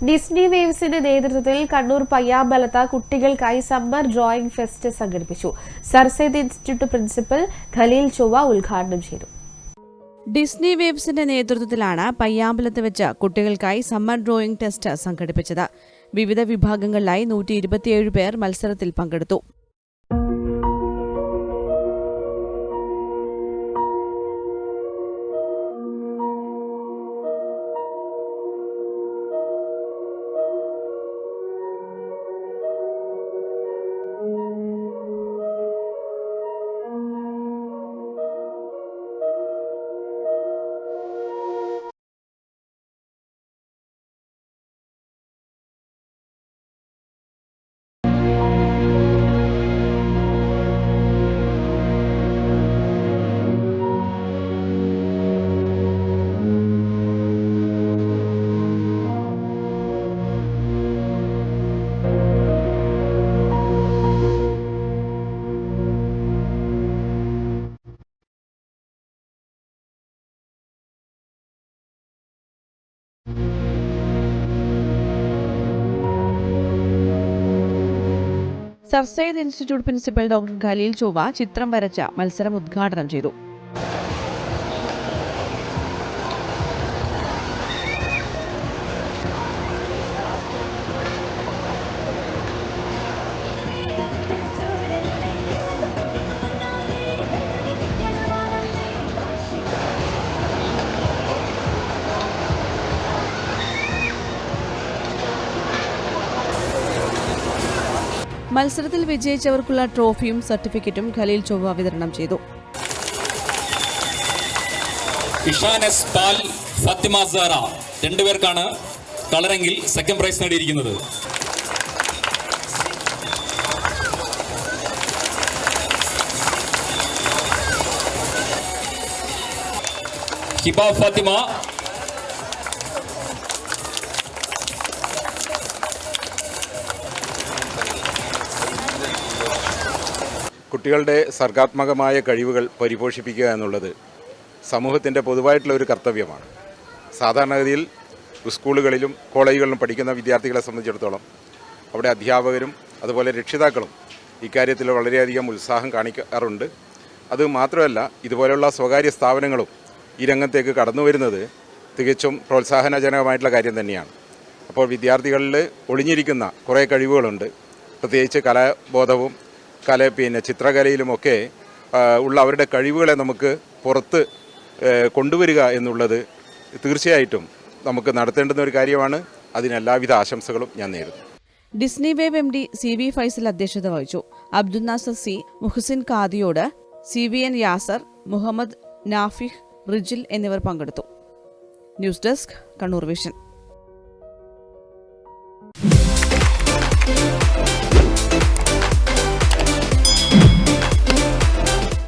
Disney വേവ്സിന്റെ നേതൃത്വത്തിൽ കണ്ണൂർ പയ്യാമ്പലത്ത് കുട്ടികൾക്കായി സമ്മർ ഡ്രോയിംഗ് ഫെസ്റ്റ് സംഘടിപ്പിച്ചു. Sir Syed institute principal Khaleel Chovva ഉദ്ഘാടനം ചെയ്തു. ഡിസ്നി വേവ്സിന്റെ നേതൃത്വത്തിലാണ് പയ്യാമ്പലത്ത് വെച്ച് കുട്ടികൾക്കായി സമ്മർ ഡ്രോയിംഗ് ടെസ്റ്റ് സംഘടിപ്പിച്ചത്. വിവിധ വിഭാഗങ്ങളിലായി 127 പേർ മത്സരത്തിൽ പങ്കെടുത്തു. Sir Syed institute principal doctor Khaleel Chovva ചിത്രം വരച്ച മത്സരം ഉദ്ഘാടനം ചെയ്തു. മത്സരത്തിൽ വിജയിച്ചവർക്കുള്ള ട്രോഫിയും സർട്ടിഫിക്കറ്റും ഖലീൽ ചൊവ്വ വിതരണം ചെയ്തു. ഫാത്തിമ സാറ രണ്ടുപേർക്കാണ് കളറെങ്കിൽ സെക്കൻഡ് പ്രൈസ് നേടിയിരിക്കുന്നത്. ഹിബ ഫാത്തിമ കുട്ടികളുടെ സർഗാത്മകമായ കഴിവുകൾ പരിപോഷിപ്പിക്കുക എന്നുള്ളത് സമൂഹത്തിൻ്റെ പൊതുവായിട്ടുള്ള ഒരു കർത്തവ്യമാണ്. സാധാരണഗതിയിൽ സ്കൂളുകളിലും കോളേജുകളിലും പഠിക്കുന്ന വിദ്യാർത്ഥികളെ സംബന്ധിച്ചിടത്തോളം അവിടെ അധ്യാപകരും അതുപോലെ രക്ഷിതാക്കളും ഇക്കാര്യത്തിൽ വളരെയധികം ഉത്സാഹം കാണിക്കാറുണ്ട്. അത് മാത്രമല്ല, ഇതുപോലെയുള്ള സ്വകാര്യ സ്ഥാപനങ്ങളും ഈ രംഗത്തേക്ക് കടന്നു വരുന്നത് തികച്ചും പ്രോത്സാഹനജനകമായിട്ടുള്ള കാര്യം തന്നെയാണ്. അപ്പോൾ വിദ്യാർത്ഥികളിൽ ഒളിഞ്ഞിരിക്കുന്ന കുറേ കഴിവുകളുണ്ട്. പ്രത്യേകിച്ച് കലാബോധവും ചിത്രകലയിലുമൊക്കെ ഉള്ള അവരുടെ കഴിവുകളെ നമുക്ക് പുറത്ത് കൊണ്ടുവരിക എന്നുള്ളത് തീർച്ചയായിട്ടും നമുക്ക് നടത്തേണ്ടുന്ന ഒരു കാര്യമാണ്. അതിന് എല്ലാവിധ ആശംസകളും ഞാൻ നേരുന്നു. Disney wave MD CV Faisal അധ്യക്ഷത വഹിച്ചു. അബ്ദുൽ നാസർ C, മുഹസിൻ ഖാദിയോട്, CVN യാസർ, മുഹമ്മദ് നാഫിഹ്, റിജിൽ എന്നിവർ പങ്കെടുത്തു. News desk, Kannur vision.